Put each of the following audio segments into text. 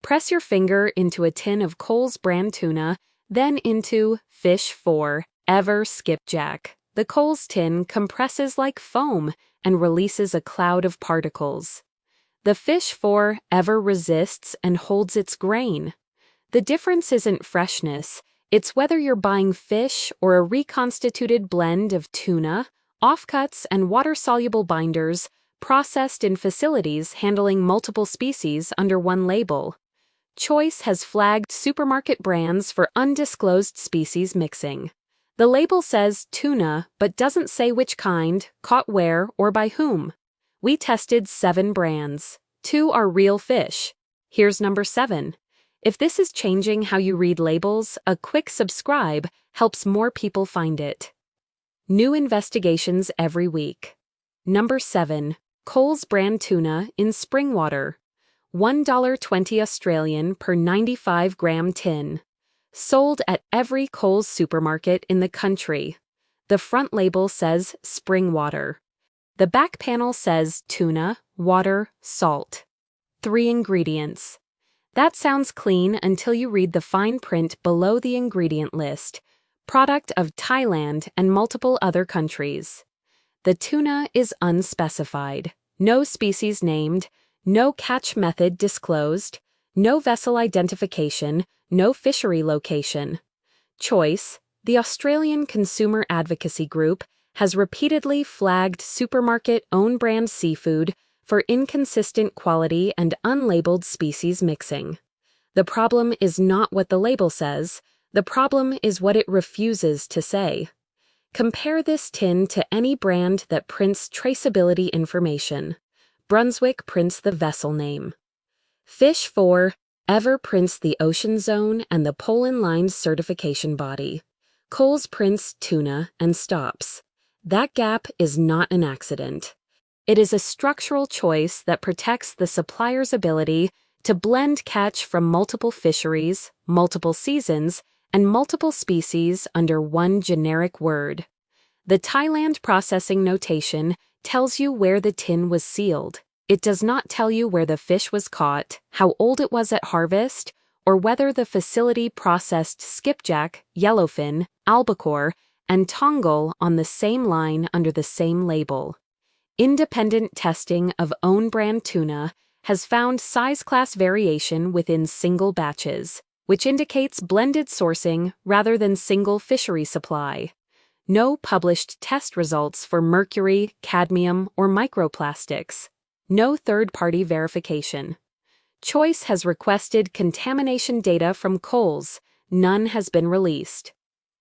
Press your finger into a tin of Coles brand tuna, then into Fish 4 Ever Skipjack. The Coles tin compresses like foam and releases a cloud of particles. The Fish 4 Ever resists and holds its grain. The difference isn't freshness, it's whether you're buying fish or a reconstituted blend of tuna, offcuts, and water-soluble binders processed in facilities handling multiple species under one label. Choice has flagged supermarket brands for undisclosed species mixing. The label says tuna, but doesn't say which kind, caught where, or by whom. We tested 7 brands. 2 are real fish. Here's number 7. If this is changing how you read labels, a quick subscribe helps more people find it. New investigations every week. Number 7. Coles brand tuna in spring water. $1.20 Australian per 95-gram tin. Sold at every Coles supermarket in the country. The front label says spring water. The back panel says tuna, water, salt. 3 ingredients. That sounds clean until you read the fine print below the ingredient list. Product of Thailand and multiple other countries. The tuna is unspecified. No species named. No catch method disclosed, no vessel identification, no fishery location. Choice, the Australian Consumer Advocacy Group, has repeatedly flagged supermarket own-brand seafood for inconsistent quality and unlabeled species mixing. The problem is not what the label says, the problem is what it refuses to say. Compare this tin to any brand that prints traceability information. Brunswick prints the vessel name. Fish 4 Ever prints the ocean zone and the Poland Line certification body. Coles prints tuna and stops. That gap is not an accident. It is a structural choice that protects the supplier's ability to blend catch from multiple fisheries, multiple seasons, and multiple species under one generic word. The Thailand processing notation tells you where the tin was sealed. It does not tell you where the fish was caught, how old it was at harvest, or whether the facility processed skipjack, yellowfin, albacore, and tongal on the same line under the same label. Independent testing of own-brand tuna has found size class variation within single batches, which indicates blended sourcing rather than single fishery supply. No published test results for mercury, cadmium, or microplastics. No third-party verification. Choice has requested contamination data from Coles. None has been released.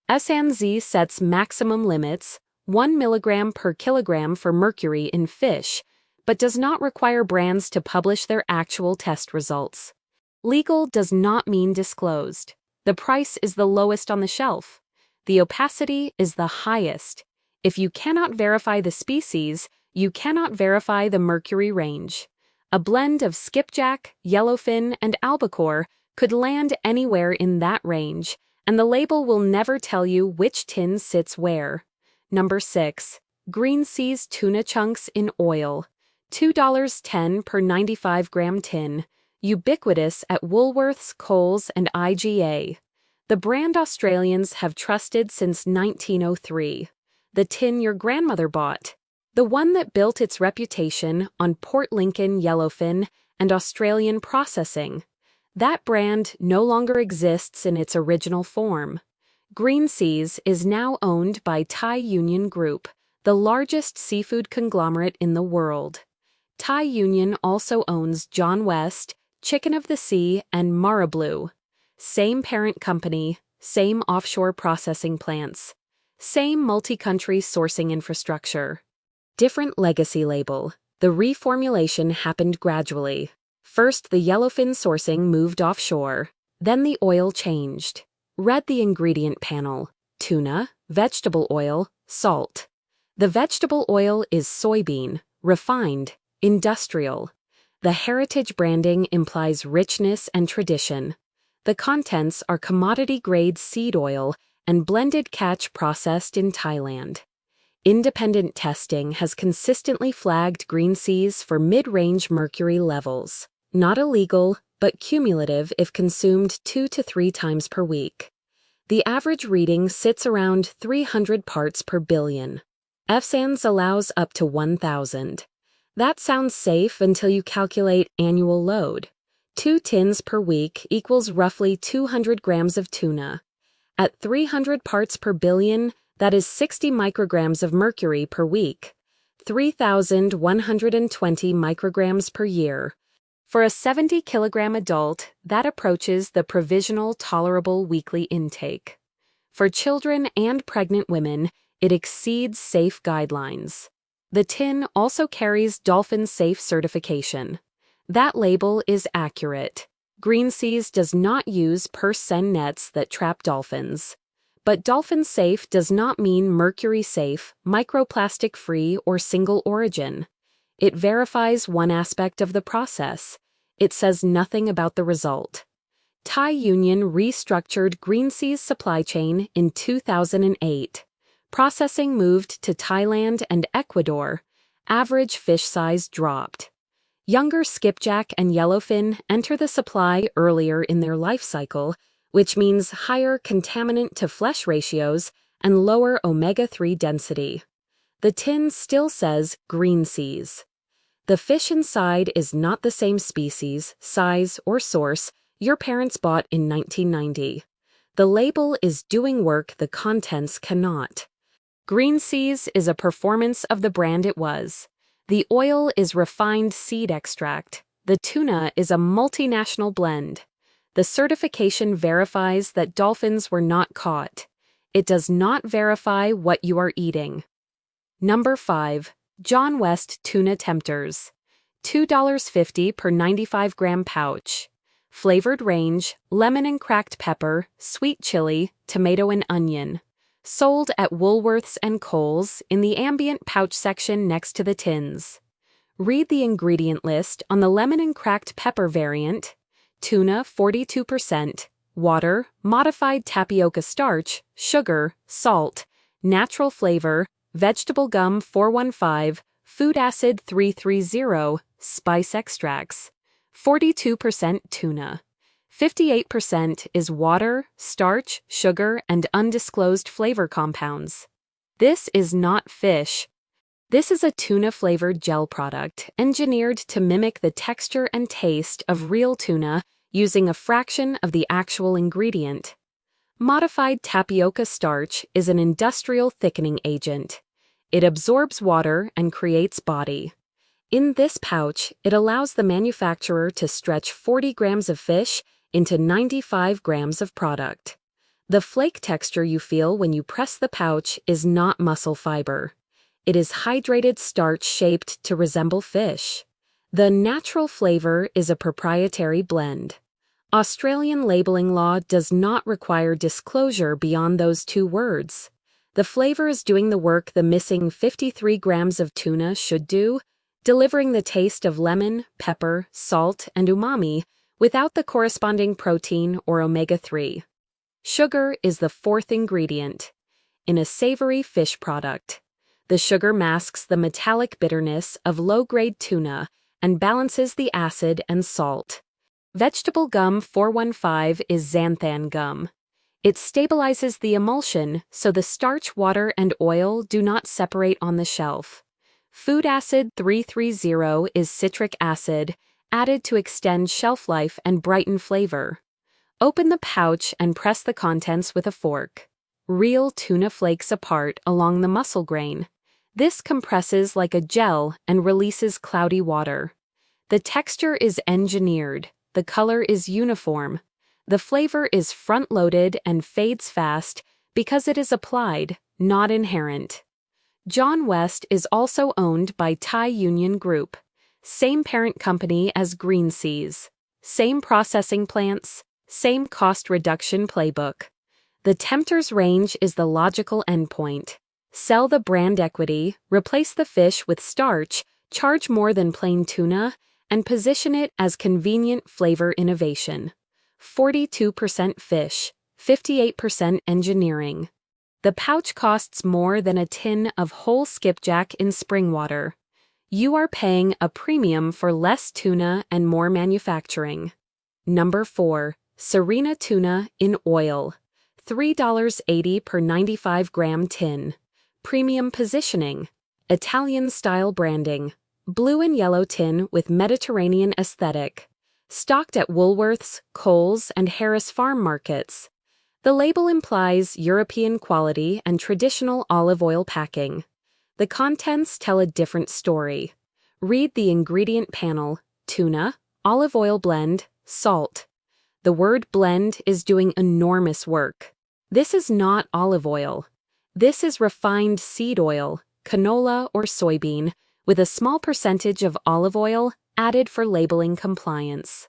SNZ sets maximum limits, 1 mg per kilogram for mercury in fish, but does not require brands to publish their actual test results. Legal does not mean disclosed. The price is the lowest on the shelf. The opacity is the highest. If you cannot verify the species, you cannot verify the mercury range. A blend of skipjack, yellowfin, and albacore could land anywhere in that range, and the label will never tell you which tin sits where. Number 6. Green Seas tuna chunks in oil. $2.10 per 95-gram tin. Ubiquitous at Woolworths, Coles, and IGA. The brand Australians have trusted since 1903. The tin your grandmother bought. The one that built its reputation on Port Lincoln yellowfin and Australian processing. That brand no longer exists in its original form. Green Seas is now owned by Thai Union Group, the largest seafood conglomerate in the world. Thai Union also owns John West, Chicken of the Sea, and Marablu. Same parent company, same offshore processing plants, same multi-country sourcing infrastructure. Different legacy label. The reformulation happened gradually. First, the yellowfin sourcing moved offshore. Then the oil changed. Read the ingredient panel. Tuna, vegetable oil, salt. The vegetable oil is soybean, refined, industrial. The heritage branding implies richness and tradition. The contents are commodity-grade seed oil and blended catch processed in Thailand. Independent testing has consistently flagged Green Seas for mid-range mercury levels. Not illegal, but cumulative if consumed 2 to 3 times per week. The average reading sits around 300 parts per billion. FSANS allows up to 1,000. That sounds safe until you calculate annual load. 2 tins per week equals roughly 200 grams of tuna. At 300 parts per billion, that is 60 micrograms of mercury per week, 3,120 micrograms per year. For a 70-kilogram adult, that approaches the provisional tolerable weekly intake. For children and pregnant women, it exceeds safe guidelines. The tin also carries Dolphin Safe certification. That label is accurate. Greenseas does not use purse-seine nets that trap dolphins. But Dolphin Safe does not mean mercury safe, microplastic free, or single origin. It verifies one aspect of the process. It says nothing about the result. Thai Union restructured Greensea's supply chain in 2008. Processing moved to Thailand and Ecuador. Average fish size dropped. Younger skipjack and yellowfin enter the supply earlier in their life cycle, which means higher contaminant-to-flesh ratios and lower omega-3 density. The tin still says Greenseas. The fish inside is not the same species, size, or source your parents bought in 1990. The label is doing work the contents cannot. Greenseas is a performance of the brand it was. The oil is refined seed extract. The tuna is a multinational blend. The certification verifies that dolphins were not caught. It does not verify what you are eating. Number 5. John West Tuna Tempters. $2.50 per 95-gram pouch. Flavored range, lemon and cracked pepper, sweet chili, tomato and onion. Sold at Woolworths and Kohl's in the ambient pouch section next to the tins. Read the ingredient list on the lemon and cracked pepper variant. Tuna 42%, water, modified tapioca starch, sugar, salt, natural flavor, vegetable gum 415, food acid 330, spice extracts. 42% tuna. 58% is water, starch, sugar, and undisclosed flavor compounds. This is not fish. This is a tuna-flavored gel product engineered to mimic the texture and taste of real tuna using a fraction of the actual ingredient. Modified tapioca starch is an industrial thickening agent. It absorbs water and creates body. In this pouch, it allows the manufacturer to stretch 40 grams of fish into 95 grams of product. The flake texture you feel when you press the pouch is not muscle fiber. It is hydrated starch shaped to resemble fish. The natural flavor is a proprietary blend. Australian labeling law does not require disclosure beyond those 2 words. The flavor is doing the work the missing 53 grams of tuna should do, delivering the taste of lemon, pepper, salt, and umami without the corresponding protein or omega-3. Sugar is the 4th ingredient. In a savory fish product, the sugar masks the metallic bitterness of low-grade tuna and balances the acid and salt. Vegetable gum 415 is xanthan gum. It stabilizes the emulsion so the starch, water, and oil do not separate on the shelf. Food acid 330 is citric acid, added to extend shelf life and brighten flavor. Open the pouch and press the contents with a fork. Real tuna flakes apart along the muscle grain. This compresses like a gel and releases cloudy water. The texture is engineered. The color is uniform. The flavor is front-loaded and fades fast because it is applied, not inherent. John West is also owned by Thai Union Group. Same parent company as Greenseas. Same processing plants. Same cost reduction playbook. The Tempters range is the logical endpoint. Sell the brand equity, replace the fish with starch, charge more than plain tuna, and position it as convenient flavor innovation. 42% fish, 58% engineering. The pouch costs more than a tin of whole skipjack in spring water. You are paying a premium for less tuna and more manufacturing. Number 4. Serena Tuna in Oil. $3.80 per 95-gram tin. Premium positioning. Italian-style branding. Blue and yellow tin with Mediterranean aesthetic. Stocked at Woolworths, Kohl's, and Harris Farm Markets. The label implies European quality and traditional olive oil packing. The contents tell a different story. Read the ingredient panel: tuna, olive oil blend, salt. The word blend is doing enormous work. This is not olive oil. This is refined seed oil, canola or soybean, with a small percentage of olive oil added for labeling compliance.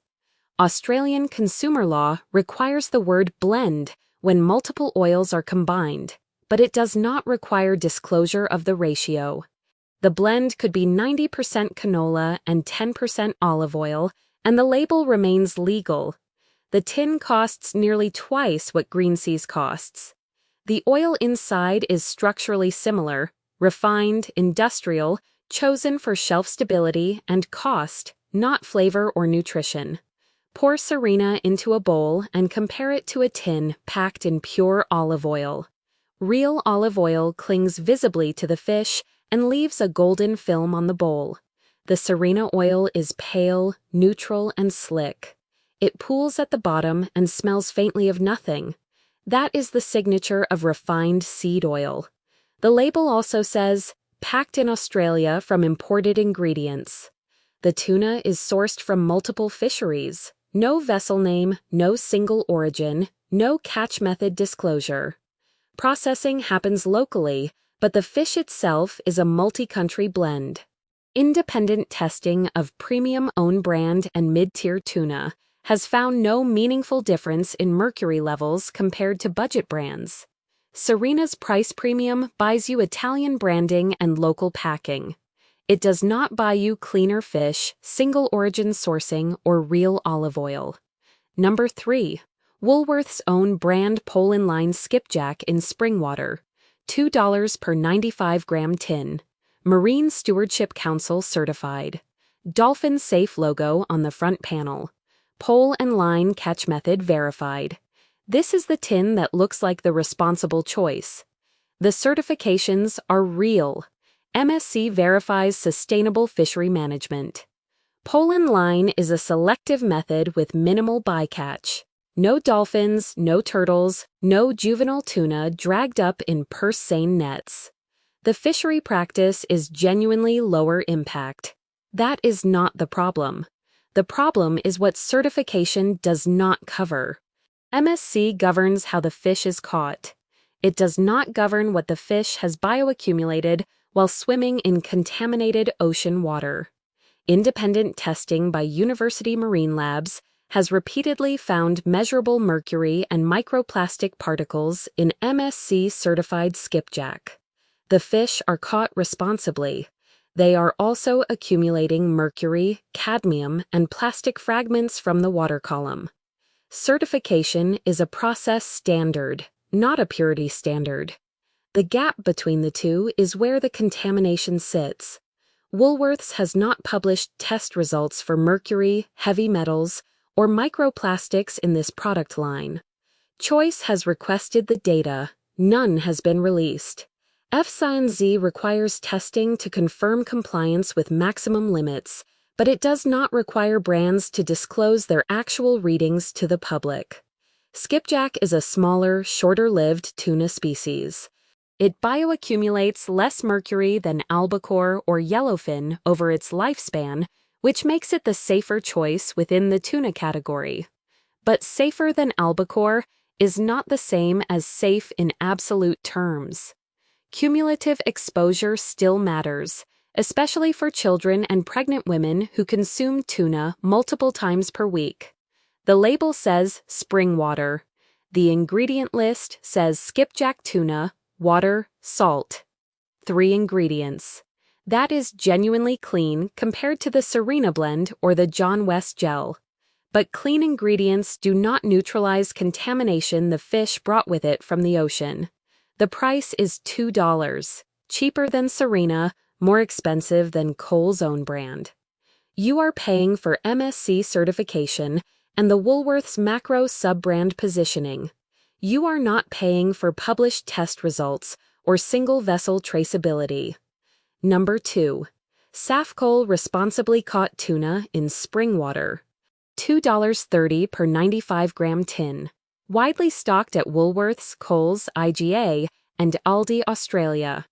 Australian consumer law requires the word blend when multiple oils are combined, but it does not require disclosure of the ratio. The blend could be 90% canola and 10% olive oil, and the label remains legal. The tin costs nearly twice what Greenseas costs. The oil inside is structurally similar, refined, industrial, chosen for shelf stability and cost, not flavor or nutrition. Pour Serena into a bowl and compare it to a tin packed in pure olive oil. Real olive oil clings visibly to the fish and leaves a golden film on the bowl. The Serena oil is pale, neutral, and slick. It pools at the bottom and smells faintly of nothing. That is the signature of refined seed oil. The label also says, packed in Australia from imported ingredients. The tuna is sourced from multiple fisheries. No vessel name, no single origin, no catch method disclosure. Processing happens locally, but the fish itself is a multi-country blend. Independent testing of premium own brand and mid-tier tuna has found no meaningful difference in mercury levels compared to budget brands. Serena's price premium buys you Italian branding and local packing. It does not buy you cleaner fish, single origin sourcing, or real olive oil. Number 3. Woolworth's own brand pole-in-line skipjack in spring water. $2 per 95-gram tin. Marine Stewardship Council certified. Dolphin Safe logo on the front panel. Pole and line catch method verified. This is the tin that looks like the responsible choice. The certifications are real. MSC verifies sustainable fishery management. Pole and line is a selective method with minimal bycatch. No dolphins, no turtles, no juvenile tuna dragged up in purse-seine nets. The fishery practice is genuinely lower impact. That is not the problem. The problem is what certification does not cover. MSC governs how the fish is caught. It does not govern what the fish has bioaccumulated while swimming in contaminated ocean water. Independent testing by University Marine Labs has repeatedly found measurable mercury and microplastic particles in MSC-certified skipjack. The fish are caught responsibly. They are also accumulating mercury, cadmium, and plastic fragments from the water column. Certification is a process standard, not a purity standard. The gap between the two is where the contamination sits. Woolworths has not published test results for mercury, heavy metals, or microplastics in this product line. Choice has requested the data. None has been released. FScience requires testing to confirm compliance with maximum limits, but it does not require brands to disclose their actual readings to the public. Skipjack is a smaller, shorter-lived tuna species. It bioaccumulates less mercury than albacore or yellowfin over its lifespan, which makes it the safer choice within the tuna category. But safer than albacore is not the same as safe in absolute terms. Cumulative exposure still matters, especially for children and pregnant women who consume tuna multiple times per week. The label says spring water. The ingredient list says skipjack tuna, water, salt. 3 ingredients. That is genuinely clean compared to the Serena blend or the John West gel. But clean ingredients do not neutralize contamination the fish brought with it from the ocean. The price is $2, cheaper than Serena, more expensive than Kohl's own brand. You are paying for MSC certification, and the Woolworths macro sub-brand positioning. You are not paying for published test results or single-vessel traceability. Number 2. Safcol responsibly caught tuna in spring water. $2.30 per 95-gram tin. Widely stocked at Woolworths, Coles, IGA, and Aldi Australia.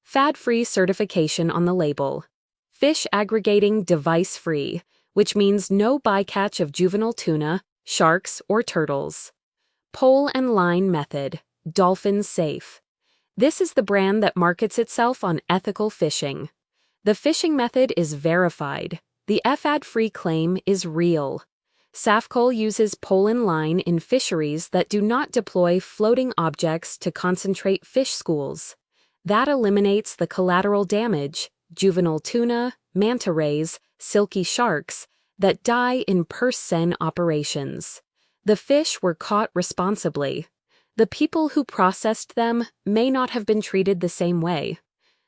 Fad-free certification on the label. Fish aggregating device-free, which means no bycatch of juvenile tuna, sharks, or turtles. Pole and line method. Dolphin safe. This is the brand that markets itself on ethical fishing. The fishing method is verified. The FAD-free claim is real. Safcol uses pole and line in fisheries that do not deploy floating objects to concentrate fish schools. That eliminates the collateral damage, juvenile tuna, manta rays, silky sharks, that die in purse-seine operations. The fish were caught responsibly. The people who processed them may not have been treated the same way.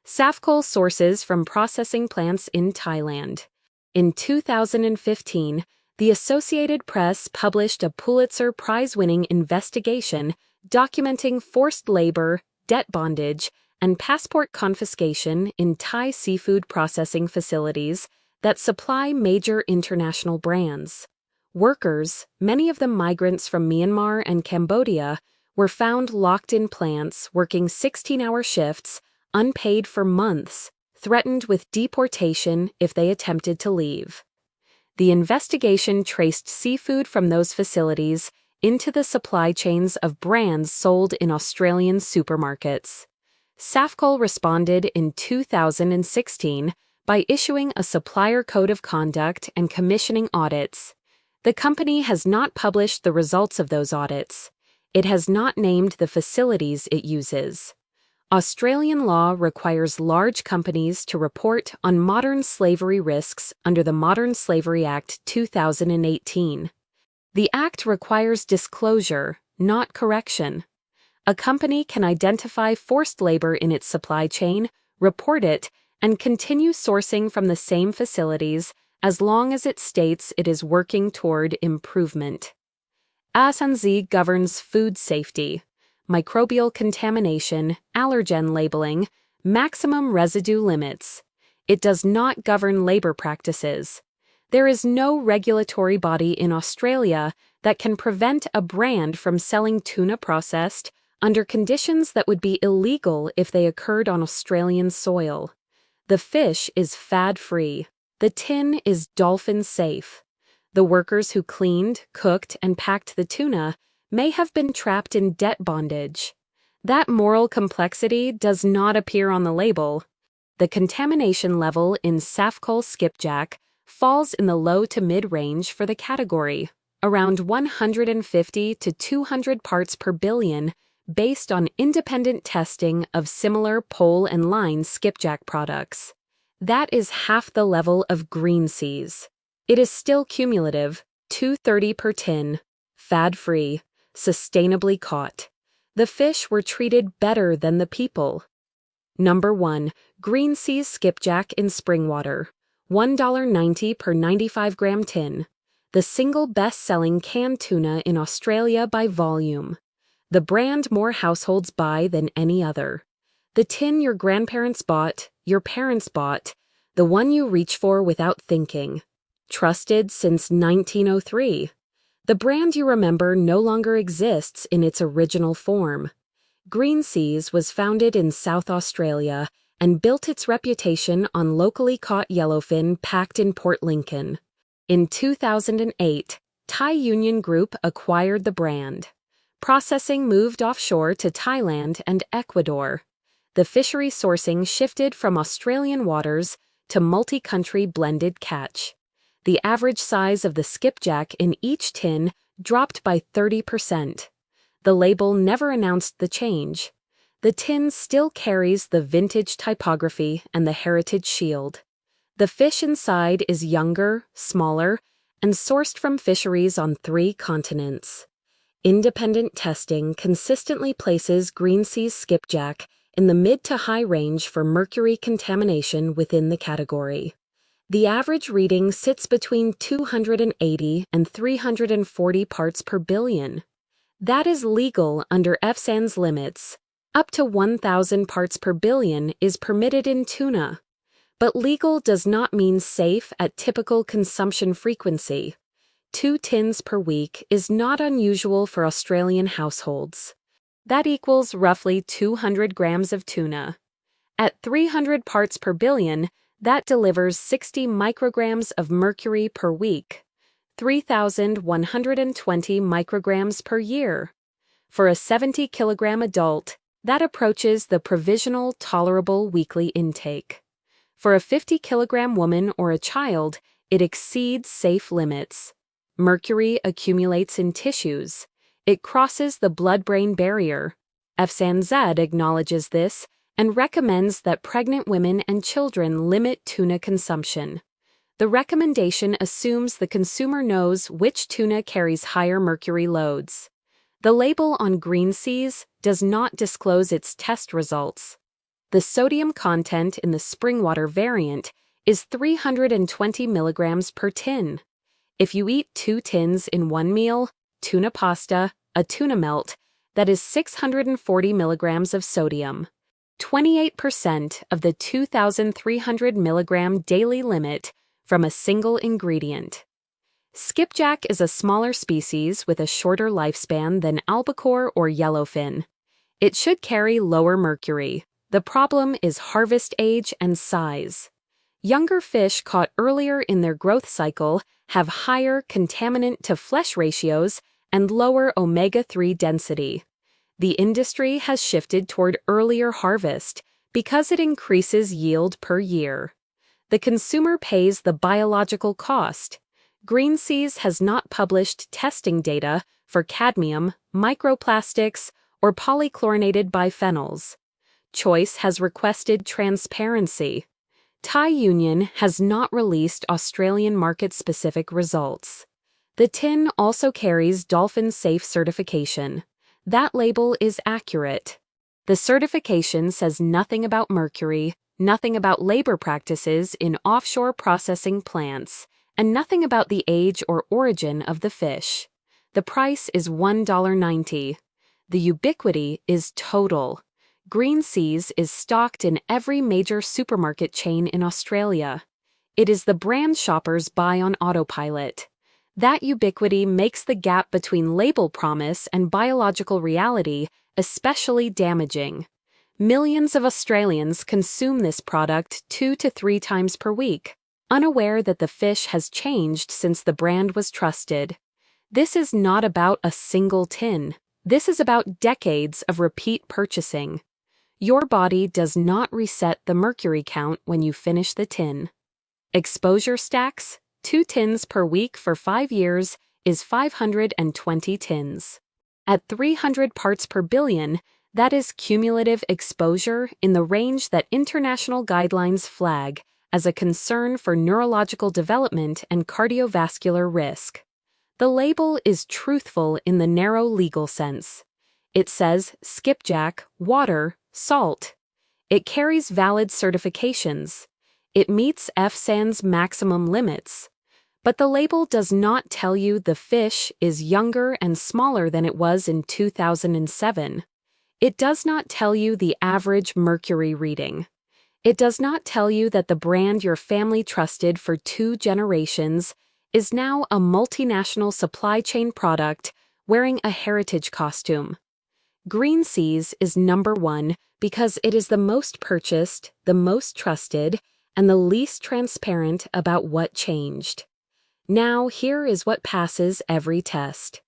Safcol sources from processing plants in Thailand. In 2015, the Associated Press published a Pulitzer Prize-winning investigation documenting forced labor, debt bondage, and passport confiscation in Thai seafood processing facilities that supply major international brands. Workers, many of them migrants from Myanmar and Cambodia, were found locked in plants working 16-hour shifts, unpaid for months, threatened with deportation if they attempted to leave. The investigation traced seafood from those facilities into the supply chains of brands sold in Australian supermarkets. Safcol responded in 2016 by issuing a supplier code of conduct and commissioning audits. The company has not published the results of those audits. It has not named the facilities it uses. Australian law requires large companies to report on modern slavery risks under the Modern Slavery Act 2018. The Act requires disclosure, not correction. A company can identify forced labor in its supply chain, report it, and continue sourcing from the same facilities as long as it states it is working toward improvement. ASANZI governs food safety, microbial contamination, allergen labeling, maximum residue limits. It does not govern labor practices. There is no regulatory body in Australia that can prevent a brand from selling tuna processed under conditions that would be illegal if they occurred on Australian soil. The fish is fad-free. The tin is dolphin-safe. The workers who cleaned, cooked, and packed the tuna may have been trapped in debt bondage. That moral complexity does not appear on the label. The contamination level in Safcol skipjack falls in the low to mid-range for the category, around 150 to 200 parts per billion, based on independent testing of similar pole and line skipjack products. That is half the level of green seas. It is still cumulative, $2.30 per tin, fad-free, sustainably caught. The fish were treated better than the people. Number 1. Green Seas Skipjack in Spring Water. $1.90 per 95-gram tin. The single best-selling canned tuna in Australia by volume. The brand more households buy than any other. The tin your grandparents bought, your parents bought, the one you reach for without thinking. Trusted since 1903. The brand you remember no longer exists in its original form. Green Seas was founded in South Australia and built its reputation on locally caught yellowfin packed in Port Lincoln. In 2008, Thai Union Group acquired the brand. Processing moved offshore to Thailand and Ecuador. The fishery sourcing shifted from Australian waters to multi-country blended catch. The average size of the skipjack in each tin dropped by 30%. The label never announced the change. The tin still carries the vintage typography and the heritage shield. The fish inside is younger, smaller, and sourced from fisheries on 3 continents. Independent testing consistently places Green Seas skipjack in the mid to high range for mercury contamination within the category. The average reading sits between 280 and 340 parts per billion. That is legal under EFSA's limits. Up to 1,000 parts per billion is permitted in tuna. But legal does not mean safe at typical consumption frequency. 2 tins per week is not unusual for Australian households. That equals roughly 200 grams of tuna. At 300 parts per billion, that delivers 60 micrograms of mercury per week, 3,120 micrograms per year. For a 70-kilogram adult, that approaches the provisional tolerable weekly intake. For a 50-kilogram woman or a child, it exceeds safe limits. Mercury accumulates in tissues. It crosses the blood-brain barrier. EFSA acknowledges this and recommends that pregnant women and children limit tuna consumption. The recommendation assumes the consumer knows which tuna carries higher mercury loads. The label on Green Seas does not disclose its test results. The sodium content in the springwater variant is 320 milligrams per tin. If you eat 2 tins in one meal, tuna pasta, a tuna melt, that is 640 milligrams of sodium. 28% of the 2,300 milligram daily limit from a single ingredient. Skipjack is a smaller species with a shorter lifespan than albacore or yellowfin. It should carry lower mercury. The problem is harvest age and size. Younger fish caught earlier in their growth cycle have higher contaminant-to-flesh ratios and lower omega-3 density. The industry has shifted toward earlier harvest because it increases yield per year. The consumer pays the biological cost. Green Seas has not published testing data for cadmium, microplastics, or polychlorinated biphenyls. Choice has requested transparency. Thai Union has not released Australian market-specific results. The tin also carries Dolphin Safe certification. That label is accurate. The certification says nothing about mercury, nothing about labor practices in offshore processing plants, and nothing about the age or origin of the fish. The price is $1.90. The ubiquity is total. Green Seas is stocked in every major supermarket chain in Australia. It is the brand shoppers buy on autopilot. That ubiquity makes the gap between label promise and biological reality especially damaging. Millions of Australians consume this product 2 to 3 times per week, unaware that the fish has changed since the brand was trusted. This is not about a single tin. This is about decades of repeat purchasing. Your body does not reset the mercury count when you finish the tin. Exposure stacks: 2 tins per week for 5 years is 520 tins. At 300 parts per billion, that is cumulative exposure in the range that international guidelines flag as a concern for neurological development and cardiovascular risk. The label is truthful in the narrow legal sense. It says skipjack, water, salt. It carries valid certifications. It meets EFSA's maximum limits. But the label does not tell you the fish is younger and smaller than it was in 2007. It does not tell you the average mercury reading. It does not tell you that the brand your family trusted for 2 generations is now a multinational supply chain product wearing a heritage costume. Green Seas is number 1 because it is the most purchased, the most trusted, and the least transparent about what changed. Now, here is what passes every test.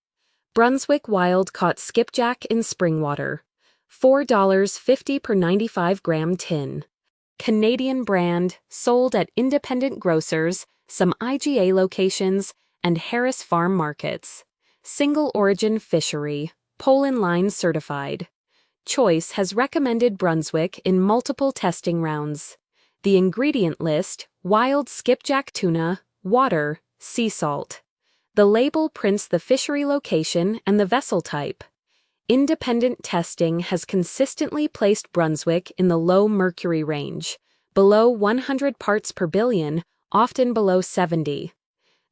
Brunswick Wild caught skipjack in springwater. $4.50 per 95-gram tin. Canadian brand, sold at independent grocers, some IGA locations, and Harris Farm markets. Single origin fishery, Poland line certified. Choice has recommended Brunswick in multiple testing rounds. The ingredient list: wild skipjack tuna, water, sea salt. The label prints the fishery location and the vessel type. Independent testing has consistently placed Brunswick in the low mercury range, below 100 parts per billion, often below 70.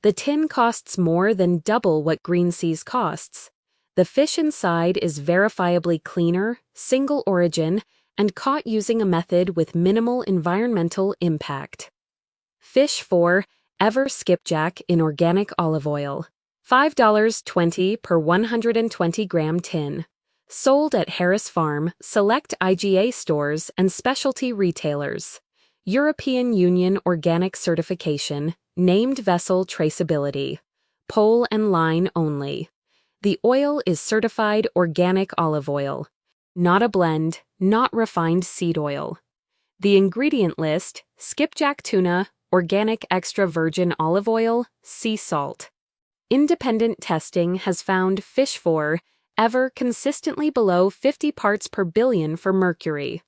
The tin costs more than double what green seas costs. The fish inside is verifiably cleaner, single origin, and caught using a method with minimal environmental impact. Fish 4, Ever Skipjack in organic olive oil. $5.20 per 120-gram tin. Sold at Harris Farm, select IGA stores, and specialty retailers. European Union Organic Certification, named vessel traceability. Pole and line only. The oil is certified organic olive oil. Not a blend, not refined seed oil. The ingredient list: skipjack tuna, organic extra virgin olive oil, sea salt. Independent testing has found fish 4, Ever consistently below 50 parts per billion for mercury.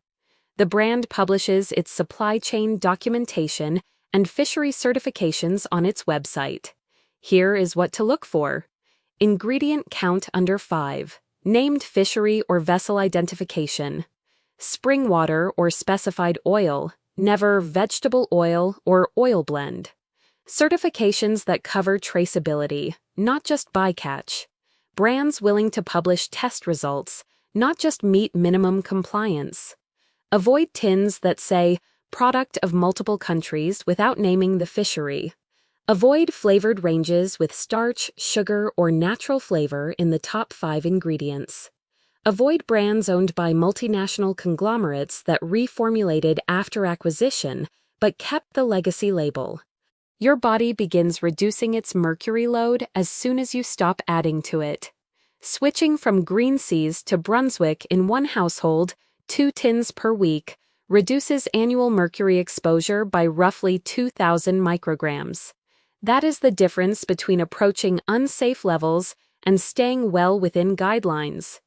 The brand publishes its supply chain documentation and fishery certifications on its website. Here is what to look for. Ingredient count under 5. Named fishery or vessel identification. Spring water or specified oil, never vegetable oil or oil blend. Certifications that cover traceability, not just bycatch. Brands willing to publish test results, not just meet minimum compliance. Avoid tins that say, product of multiple countries without naming the fishery. Avoid flavored ranges with starch, sugar, or natural flavor in the top 5 ingredients. Avoid brands owned by multinational conglomerates that reformulated after acquisition but kept the legacy label. Your body begins reducing its mercury load as soon as you stop adding to it. Switching from green seas to Brunswick in one household, 2 tins per week, reduces annual mercury exposure by roughly 2,000 micrograms. That is the difference between approaching unsafe levels and staying well within guidelines.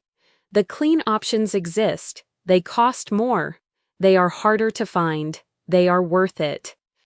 The clean options exist. They cost more. They are harder to find. They are worth it.